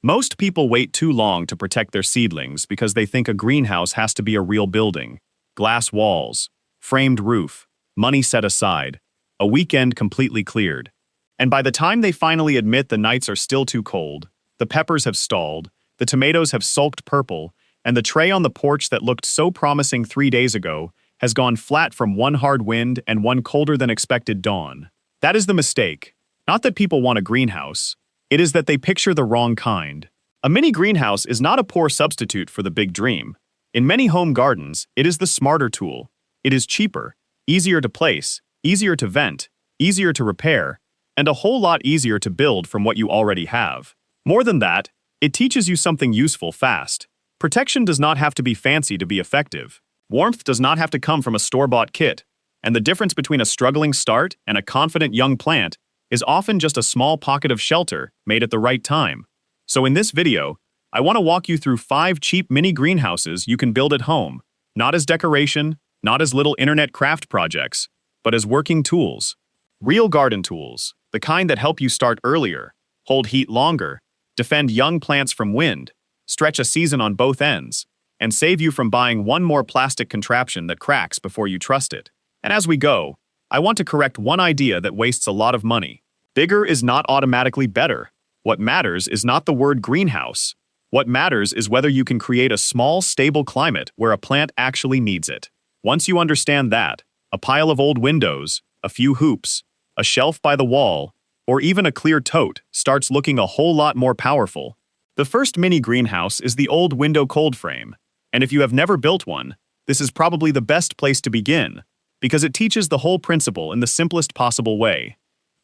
Most people wait too long to protect their seedlings because they think a greenhouse has to be a real building. Glass walls, framed roof, money set aside, a weekend completely cleared. And by the time they finally admit the nights are still too cold, the peppers have stalled, the tomatoes have sulked purple, and the tray on the porch that looked so promising 3 days ago has gone flat from one hard wind and one colder than expected dawn. That is the mistake. Not that people want a greenhouse. It is that they picture the wrong kind. A mini greenhouse is not a poor substitute for the big dream. In many home gardens, it is the smarter tool. It is cheaper, easier to place, easier to vent, easier to repair, and a whole lot easier to build from what you already have. More than that, it teaches you something useful fast. Protection does not have to be fancy to be effective. Warmth does not have to come from a store-bought kit. And the difference between a struggling start and a confident young plant is often just a small pocket of shelter made at the right time. So in this video, I want to walk you through 5 cheap mini greenhouses you can build at home, not as decoration, not as little internet craft projects, but as working tools. Real garden tools, the kind that help you start earlier, hold heat longer, defend young plants from wind, stretch a season on both ends, and save you from buying one more plastic contraption that cracks before you trust it. And as we go, I want to correct one idea that wastes a lot of money. Bigger is not automatically better. What matters is not the word greenhouse. What matters is whether you can create a small, stable climate where a plant actually needs it. Once you understand that, a pile of old windows, a few hoops, a shelf by the wall, or even a clear tote starts looking a whole lot more powerful. The first mini greenhouse is the old window cold frame. And if you have never built one, this is probably the best place to begin, because it teaches the whole principle in the simplest possible way.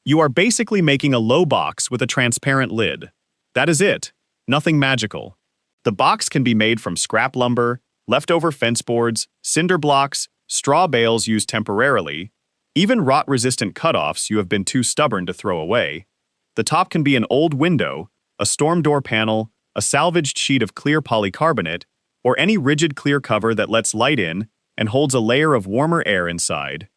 You are basically making a low box with a transparent lid. That is it. Nothing magical. The box can be made from scrap lumber, leftover fence boards, cinder blocks, straw bales used temporarily, even rot-resistant cutoffs you have been too stubborn to throw away. The top can be an old window, a storm door panel, a salvaged sheet of clear polycarbonate, or any rigid clear cover that lets light in and holds a layer of warmer air inside.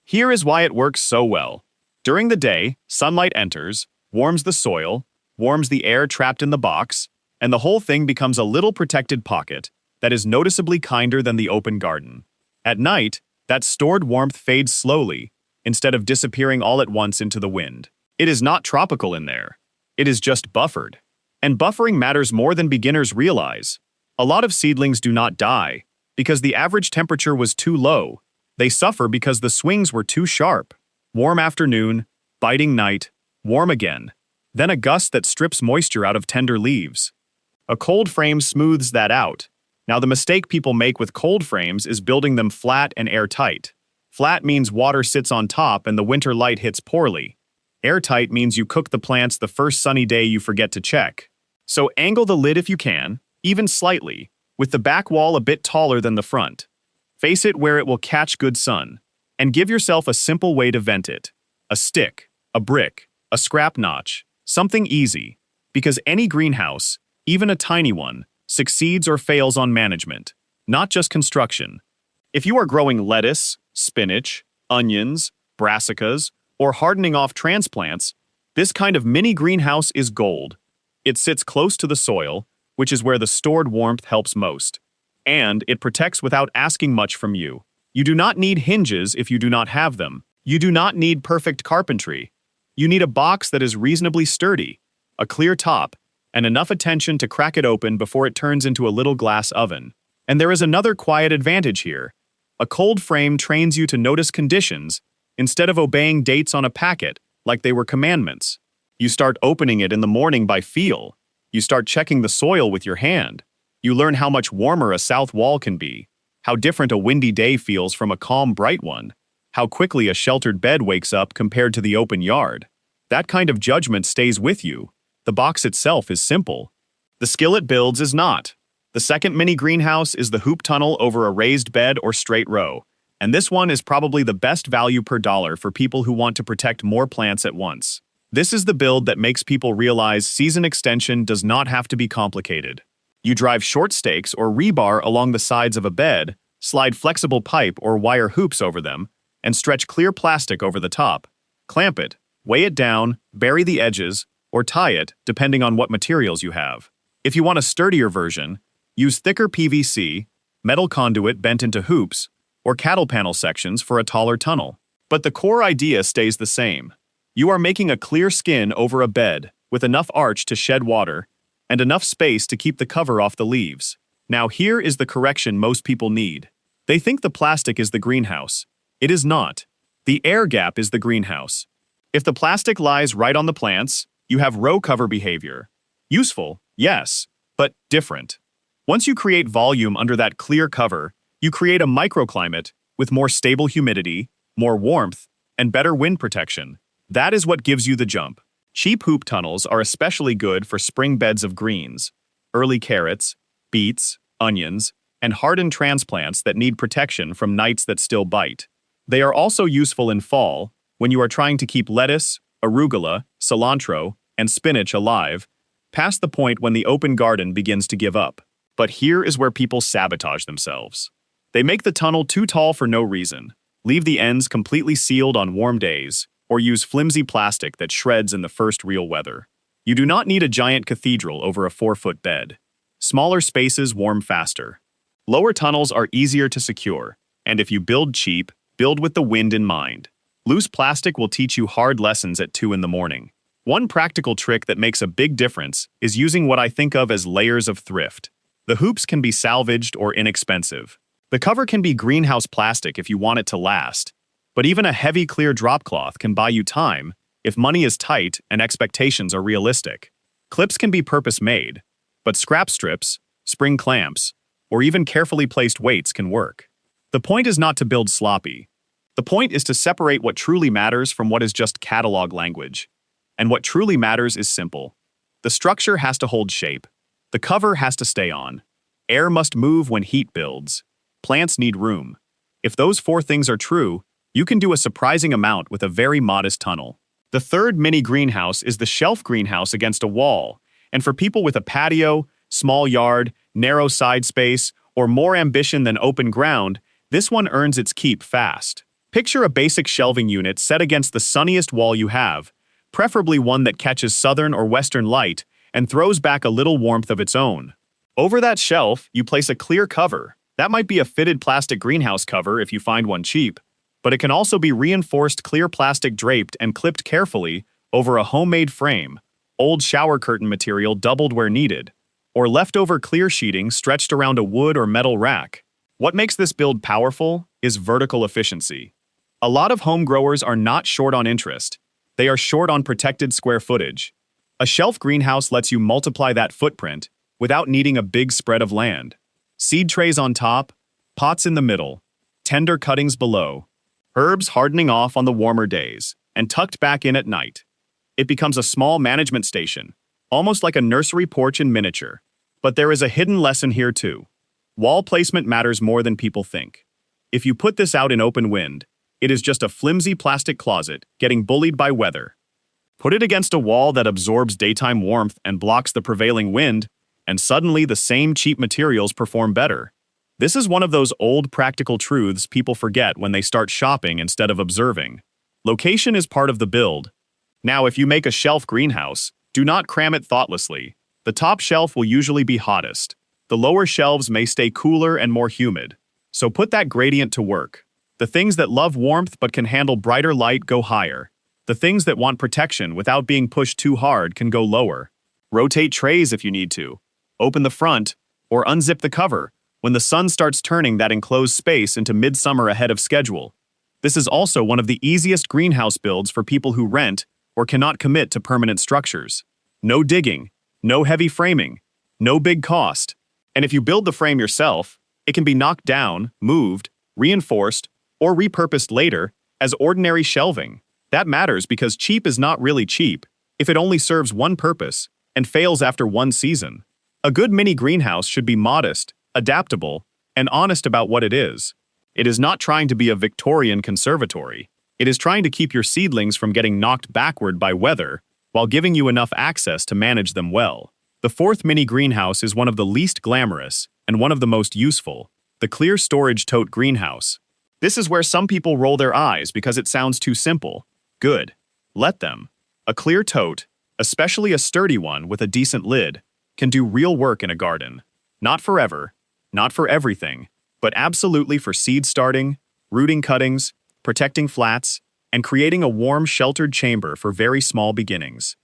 Here is why it works so well. During the day, sunlight enters, warms the soil, warms the air trapped in the box, and the whole thing becomes a little protected pocket that is noticeably kinder than the open garden. At night, that stored warmth fades slowly, instead of disappearing all at once into the wind. It is not tropical in there. It is just buffered. And buffering matters more than beginners realize. A lot of seedlings do not die because the average temperature was too low. They suffer because the swings were too sharp. Warm afternoon, biting night, warm again. Then a gust that strips moisture out of tender leaves. A cold frame smooths that out. Now the mistake people make with cold frames is building them flat and airtight. Flat means water sits on top and the winter light hits poorly. Airtight means you cook the plants the first sunny day you forget to check. So angle the lid if you can, even slightly, with the back wall a bit taller than the front. Face it where it will catch good sun, and give yourself a simple way to vent it. A stick, a brick, a scrap notch, something easy, because any greenhouse, even a tiny one, succeeds or fails on management, not just construction. If you are growing lettuce, spinach, onions, brassicas, or hardening off transplants, this kind of mini greenhouse is gold. It sits close to the soil, which is where the stored warmth helps most. And it protects without asking much from you. You do not need hinges if you do not have them. You do not need perfect carpentry. You need a box that is reasonably sturdy, a clear top, and enough attention to crack it open before it turns into a little glass oven. And there is another quiet advantage here. A cold frame trains you to notice conditions instead of obeying dates on a packet like they were commandments. You start opening it in the morning by feel. You start checking the soil with your hand. You learn how much warmer a south wall can be, how different a windy day feels from a calm, bright one, how quickly a sheltered bed wakes up compared to the open yard. That kind of judgment stays with you. The box itself is simple. The skill it builds is not. The second mini greenhouse is the hoop tunnel over a raised bed or straight row, and this one is probably the best value per dollar for people who want to protect more plants at once. This is the build that makes people realize season extension does not have to be complicated. You drive short stakes or rebar along the sides of a bed, slide flexible pipe or wire hoops over them, and stretch clear plastic over the top. Clamp it, weigh it down, bury the edges, or tie it depending on what materials you have. If you want a sturdier version, use thicker PVC, metal conduit bent into hoops, or cattle panel sections for a taller tunnel. But the core idea stays the same. You are making a clear skin over a bed with enough arch to shed water and enough space to keep the cover off the leaves. Now here is the correction most people need. They think the plastic is the greenhouse. It is not. The air gap is the greenhouse. If the plastic lies right on the plants, you have row cover behavior. Useful, yes, but different. Once you create volume under that clear cover, you create a microclimate with more stable humidity, more warmth, and better wind protection. That is what gives you the jump. Cheap hoop tunnels are especially good for spring beds of greens, early carrots, beets, onions, and hardened transplants that need protection from nights that still bite. They are also useful in fall when you are trying to keep lettuce, arugula, cilantro, and spinach alive, past the point when the open garden begins to give up. But here is where people sabotage themselves. They make the tunnel too tall for no reason, leave the ends completely sealed on warm days, or use flimsy plastic that shreds in the first real weather. You do not need a giant cathedral over a 4-foot bed. Smaller spaces warm faster. Lower tunnels are easier to secure, and if you build cheap, build with the wind in mind. Loose plastic will teach you hard lessons at 2 in the morning. One practical trick that makes a big difference is using what I think of as layers of thrift. The hoops can be salvaged or inexpensive. The cover can be greenhouse plastic if you want it to last, but even a heavy clear drop cloth can buy you time if money is tight and expectations are realistic. Clips can be purpose-made, but scrap strips, spring clamps, or even carefully placed weights can work. The point is not to build sloppy. The point is to separate what truly matters from what is just catalog language. And what truly matters is simple. The structure has to hold shape. The cover has to stay on. Air must move when heat builds. Plants need room. If those 4 things are true, you can do a surprising amount with a very modest tunnel. The third mini greenhouse is the shelf greenhouse against a wall, and for people with a patio, small yard, narrow side space, or more ambition than open ground, this one earns its keep fast. Picture a basic shelving unit set against the sunniest wall you have, preferably one that catches southern or western light and throws back a little warmth of its own. Over that shelf, you place a clear cover. That might be a fitted plastic greenhouse cover if you find one cheap, but it can also be reinforced clear plastic draped and clipped carefully over a homemade frame, old shower curtain material doubled where needed, or leftover clear sheeting stretched around a wood or metal rack. What makes this build powerful is vertical efficiency. A lot of home growers are not short on interest. They are short on protected square footage. A shelf greenhouse lets you multiply that footprint without needing a big spread of land. Seed trays on top, pots in the middle, tender cuttings below, herbs hardening off on the warmer days, and tucked back in at night. It becomes a small management station, almost like a nursery porch in miniature. But there is a hidden lesson here too. Wall placement matters more than people think. If you put this out in open wind, it is just a flimsy plastic closet getting bullied by weather. Put it against a wall that absorbs daytime warmth and blocks the prevailing wind, and suddenly the same cheap materials perform better. This is one of those old practical truths people forget when they start shopping instead of observing. Location is part of the build. Now, if you make a shelf greenhouse, do not cram it thoughtlessly. The top shelf will usually be hottest. The lower shelves may stay cooler and more humid. So put that gradient to work. The things that love warmth but can handle brighter light go higher. The things that want protection without being pushed too hard can go lower. Rotate trays if you need to. Open the front, or unzip the cover when the sun starts turning that enclosed space into midsummer ahead of schedule. This is also one of the easiest greenhouse builds for people who rent or cannot commit to permanent structures. No digging, no heavy framing, no big cost. And if you build the frame yourself, it can be knocked down, moved, reinforced, or repurposed later as ordinary shelving. That matters because cheap is not really cheap if it only serves one purpose and fails after one season. A good mini greenhouse should be modest, adaptable, and honest about what it is. It is not trying to be a Victorian conservatory. It is trying to keep your seedlings from getting knocked backward by weather while giving you enough access to manage them well. The fourth mini greenhouse is one of the least glamorous and one of the most useful, the clear storage tote greenhouse. This is where some people roll their eyes because it sounds too simple. Good. Let them. A clear tote, especially a sturdy one with a decent lid, can do real work in a garden. Not forever, not for everything, but absolutely for seed starting, rooting cuttings, protecting flats, and creating a warm, sheltered chamber for very small beginnings.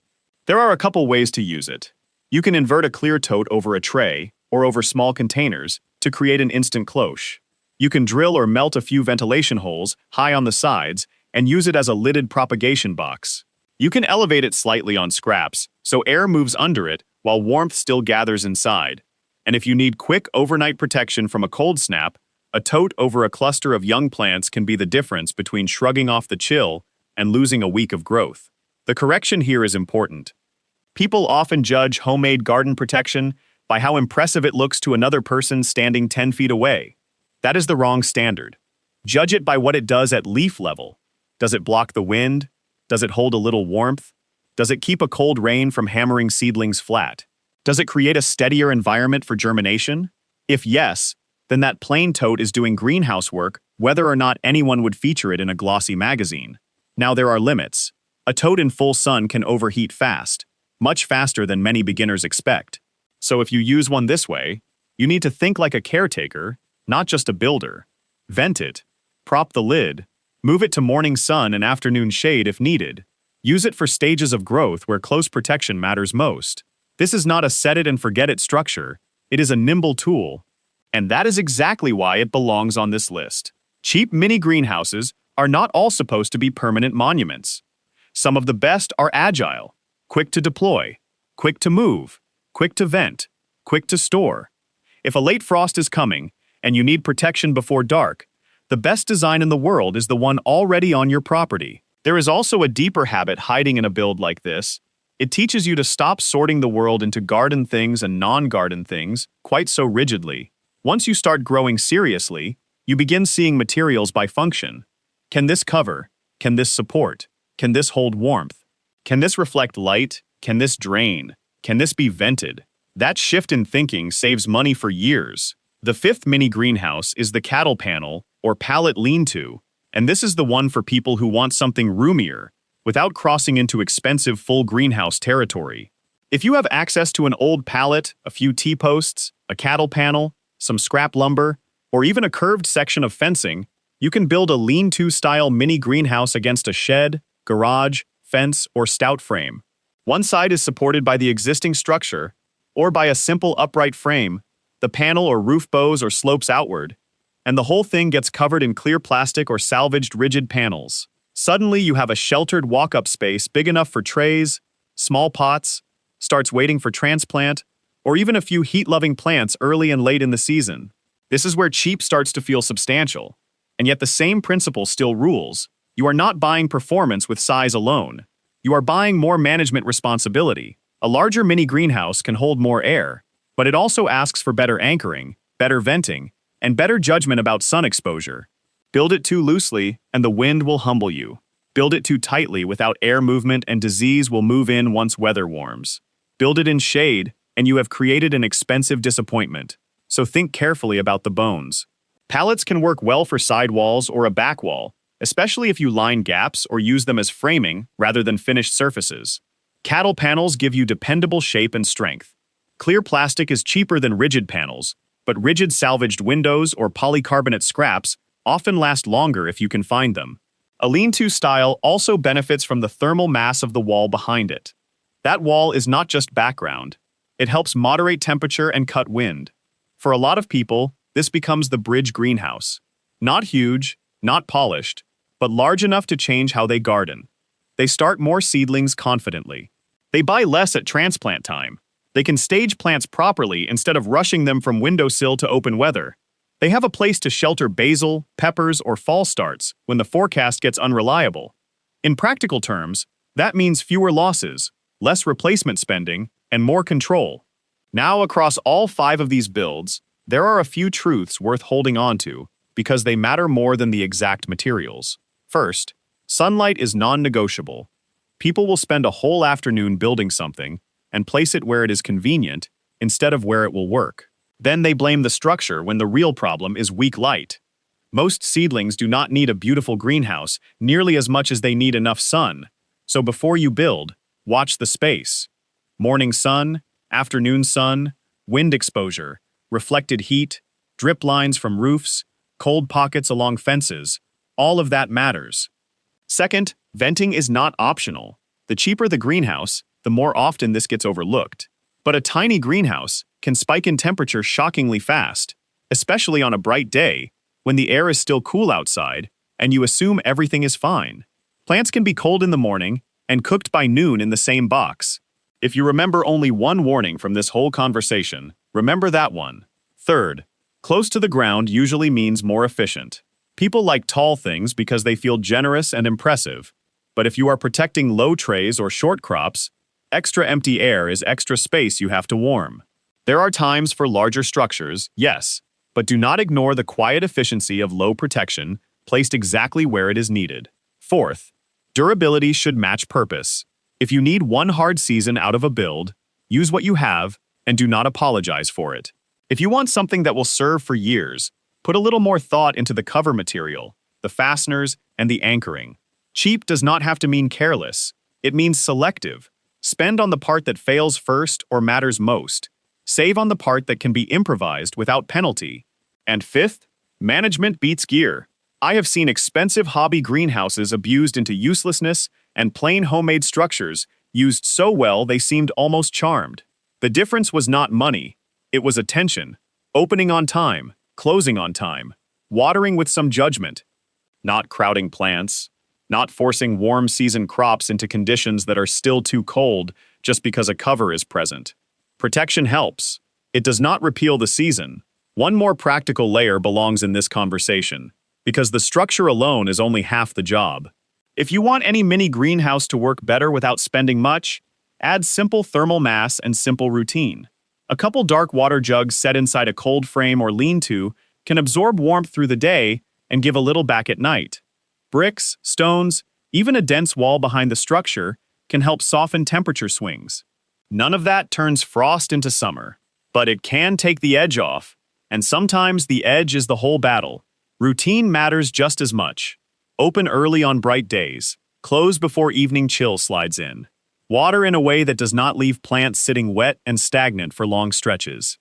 There are a couple ways to use it. You can invert a clear tote over a tray or over small containers to create an instant cloche. You can drill or melt a few ventilation holes high on the sides and use it as a lidded propagation box. You can elevate it slightly on scraps so air moves under it while warmth still gathers inside. And if you need quick overnight protection from a cold snap, a tote over a cluster of young plants can be the difference between shrugging off the chill and losing a week of growth. The correction here is important. People often judge homemade garden protection by how impressive it looks to another person standing 10 feet away. That is the wrong standard. Judge it by what it does at leaf level. Does it block the wind? Does it hold a little warmth? Does it keep a cold rain from hammering seedlings flat? Does it create a steadier environment for germination? If yes, then that plain tote is doing greenhouse work whether or not anyone would feature it in a glossy magazine. Now there are limits. A tote in full sun can overheat fast, much faster than many beginners expect. So if you use one this way, you need to think like a caretaker, not just a builder. Vent it, prop the lid, move it to morning sun and afternoon shade if needed. Use it for stages of growth where close protection matters most. This is not a set-it-and-forget-it structure. It is a nimble tool. And that is exactly why it belongs on this list. Cheap mini greenhouses are not all supposed to be permanent monuments. Some of the best are agile, quick to deploy, quick to move, quick to vent, quick to store. If a late frost is coming and you need protection before dark, the best design in the world is the one already on your property. There is also a deeper habit hiding in a build like this. It teaches you to stop sorting the world into garden things and non-garden things quite so rigidly. Once you start growing seriously, you begin seeing materials by function. Can this cover? Can this support? Can this hold warmth? Can this reflect light? Can this drain? Can this be vented? That shift in thinking saves money for years. The fifth mini greenhouse is the cattle panel or pallet lean-to, and this is the one for people who want something roomier without crossing into expensive full greenhouse territory. If you have access to an old pallet, a few T-posts, a cattle panel, some scrap lumber, or even a curved section of fencing, you can build a lean-to style mini greenhouse against a shed, garage, fence, or stout frame. One side is supported by the existing structure, or by a simple upright frame. The panel or roof bows or slopes outward, and the whole thing gets covered in clear plastic or salvaged rigid panels. Suddenly you have a sheltered walk-up space big enough for trays, small pots, starts waiting for transplant, or even a few heat-loving plants early and late in the season. This is where cheap starts to feel substantial, and yet the same principle still rules. You are not buying performance with size alone. You are buying more management responsibility. A larger mini greenhouse can hold more air, but it also asks for better anchoring, better venting, and better judgment about sun exposure. Build it too loosely, and the wind will humble you. Build it too tightly without air movement and disease will move in once weather warms. Build it in shade, and you have created an expensive disappointment. So think carefully about the bones. Pallets can work well for sidewalls or a back wall, especially if you line gaps or use them as framing rather than finished surfaces. Cattle panels give you dependable shape and strength. Clear plastic is cheaper than rigid panels, but rigid salvaged windows or polycarbonate scraps often last longer if you can find them. A lean-to style also benefits from the thermal mass of the wall behind it. That wall is not just background. It helps moderate temperature and cut wind. For a lot of people, this becomes the bridge greenhouse. Not huge, not polished, but large enough to change how they garden. They start more seedlings confidently. They buy less at transplant time. They can stage plants properly instead of rushing them from windowsill to open weather. They have a place to shelter basil, peppers, or fall starts when the forecast gets unreliable. In practical terms, that means fewer losses, less replacement spending, and more control. Now, across all 5 of these builds, there are a few truths worth holding on to because they matter more than the exact materials. First, sunlight is non-negotiable. People will spend a whole afternoon building something and place it where it is convenient instead of where it will work. Then they blame the structure when the real problem is weak light. Most seedlings do not need a beautiful greenhouse nearly as much as they need enough sun. So before you build, Watch the space. Morning sun, afternoon sun, wind exposure, reflected heat, drip lines from roofs, cold pockets along fences, all of that matters. Second, venting is not optional. The cheaper the greenhouse, the more often this gets overlooked. But a tiny greenhouse can spike in temperature shockingly fast, especially on a bright day, when the air is still cool outside, and you assume everything is fine. Plants can be cold in the morning and cooked by noon in the same box. If you remember only one warning from this whole conversation, remember that one. Third, close to the ground usually means more efficient. People like tall things because they feel generous and impressive. But if you are protecting low trays or short crops, extra empty air is extra space you have to warm. There are times for larger structures, yes, but do not ignore the quiet efficiency of low protection placed exactly where it is needed. Fourth, durability should match purpose. If you need one hard season out of a build, use what you have and do not apologize for it. If you want something that will serve for years, put a little more thought into the cover material, the fasteners, and the anchoring. Cheap does not have to mean careless. It means selective. Spend on the part that fails first or matters most. Save on the part that can be improvised without penalty. And fifth, management beats gear. I have seen expensive hobby greenhouses abused into uselessness and plain homemade structures used so well they seemed almost charmed. The difference was not money. It was attention. Opening on time, closing on time, watering with some judgment. Not crowding plants. Not forcing warm season crops into conditions that are still too cold just because a cover is present. Protection helps. It does not repeal the season. One more practical layer belongs in this conversation, because the structure alone is only half the job. If you want any mini greenhouse to work better without spending much, add simple thermal mass and simple routine. A couple dark water jugs set inside a cold frame or lean-to can absorb warmth through the day and give a little back at night. Bricks, stones, even a dense wall behind the structure can help soften temperature swings. None of that turns frost into summer, but it can take the edge off, and sometimes the edge is the whole battle. Routine matters just as much. Open early on bright days. Close before evening chill slides in. Water in a way that does not leave plants sitting wet and stagnant for long stretches.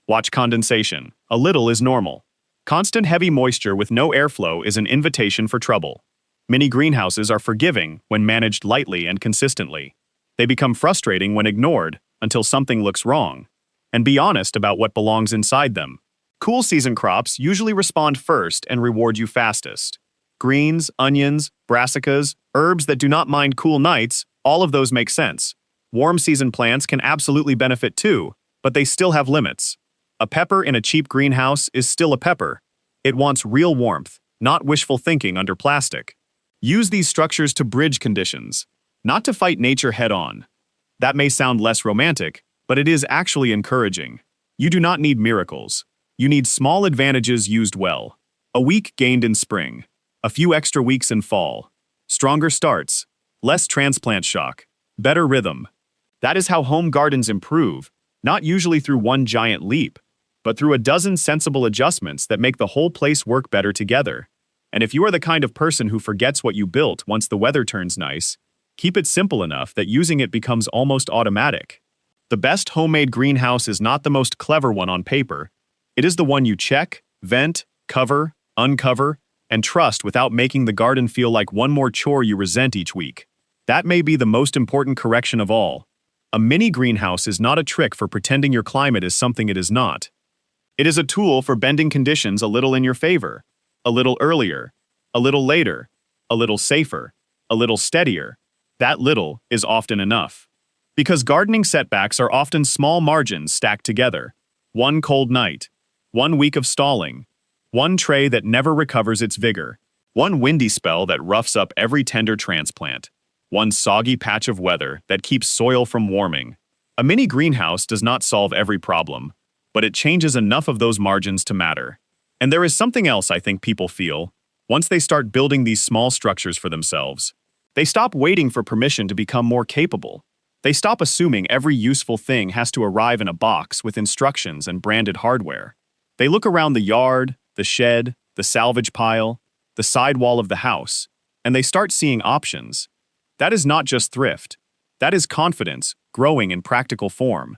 Watch condensation. A little is normal. Constant heavy moisture with no airflow is an invitation for trouble. Mini greenhouses are forgiving when managed lightly and consistently. They become frustrating when ignored until something looks wrong. And be honest about what belongs inside them. Cool season crops usually respond first and reward you fastest. Greens, onions, brassicas, herbs that do not mind cool nights, all of those make sense. Warm season plants can absolutely benefit too, but they still have limits. A pepper in a cheap greenhouse is still a pepper. It wants real warmth, not wishful thinking under plastic. Use these structures to bridge conditions, not to fight nature head-on. That may sound less romantic, but it is actually encouraging. You do not need miracles. You need small advantages used well. A week gained in spring. A few extra weeks in fall. Stronger starts. Less transplant shock. Better rhythm. That is how home gardens improve, not usually through one giant leap, but through a dozen sensible adjustments that make the whole place work better together. And if you are the kind of person who forgets what you built once the weather turns nice, keep it simple enough that using it becomes almost automatic. The best homemade greenhouse is not the most clever one on paper. It is the one you check, vent, cover, uncover, and trust without making the garden feel like one more chore you resent each week. That may be the most important correction of all. A mini greenhouse is not a trick for pretending your climate is something it is not. It is a tool for bending conditions a little in your favor, a little earlier, a little later, a little safer, a little steadier. That little is often enough. Because gardening setbacks are often small margins stacked together. One cold night, one week of stalling, one tray that never recovers its vigor, one windy spell that roughs up every tender transplant, one soggy patch of weather that keeps soil from warming. A mini greenhouse does not solve every problem, but it changes enough of those margins to matter. And there is something else I think people feel once they start building these small structures for themselves. They stop waiting for permission to become more capable. They stop assuming every useful thing has to arrive in a box with instructions and branded hardware. They look around the yard, the shed, the salvage pile, the sidewall of the house, and they start seeing options. That is not just thrift. That is confidence, growing in practical form.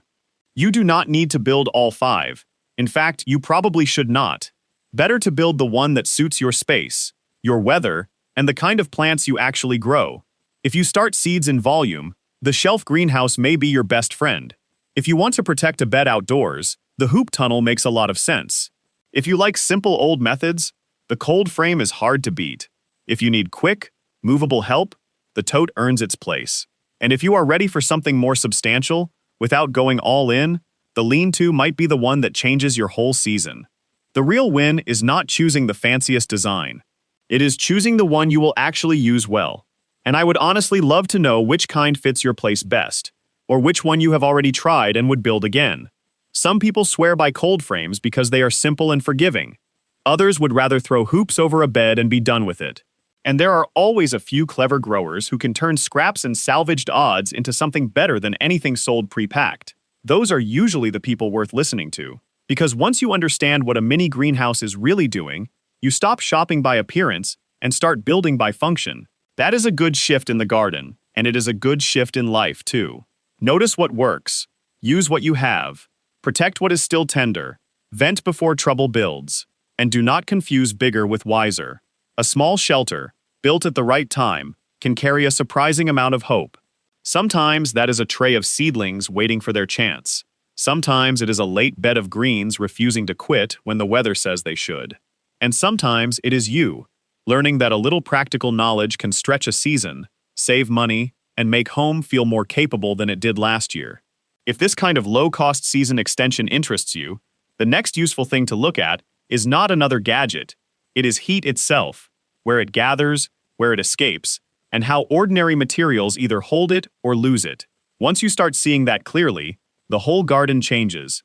You do not need to build all 5. In fact, you probably should not. Better to build the one that suits your space, your weather, and the kind of plants you actually grow. If you start seeds in volume, the shelf greenhouse may be your best friend. If you want to protect a bed outdoors, the hoop tunnel makes a lot of sense. If you like simple old methods, the cold frame is hard to beat. If you need quick, movable help, the tote earns its place. And if you are ready for something more substantial, without going all in, the lean-to might be the one that changes your whole season. The real win is not choosing the fanciest design. It is choosing the one you will actually use well. And I would honestly love to know which kind fits your place best, or which one you have already tried and would build again. Some people swear by cold frames because they are simple and forgiving. Others would rather throw hoops over a bed and be done with it. And there are always a few clever growers who can turn scraps and salvaged odds into something better than anything sold pre-packed. Those are usually the people worth listening to. Because once you understand what a mini greenhouse is really doing, you stop shopping by appearance and start building by function. That is a good shift in the garden, and it is a good shift in life, too. Notice what works. Use what you have. Protect what is still tender. Vent before trouble builds. And do not confuse bigger with wiser. A small shelter, built at the right time, can carry a surprising amount of hope. Sometimes that is a tray of seedlings waiting for their chance. Sometimes it is a late bed of greens refusing to quit when the weather says they should. And sometimes it is you, learning that a little practical knowledge can stretch a season, save money, and make home feel more capable than it did last year. If this kind of low-cost season extension interests you, the next useful thing to look at is not another gadget. It is heat itself, where it gathers, where it escapes, and how ordinary materials either hold it or lose it. Once you start seeing that clearly, the whole garden changes.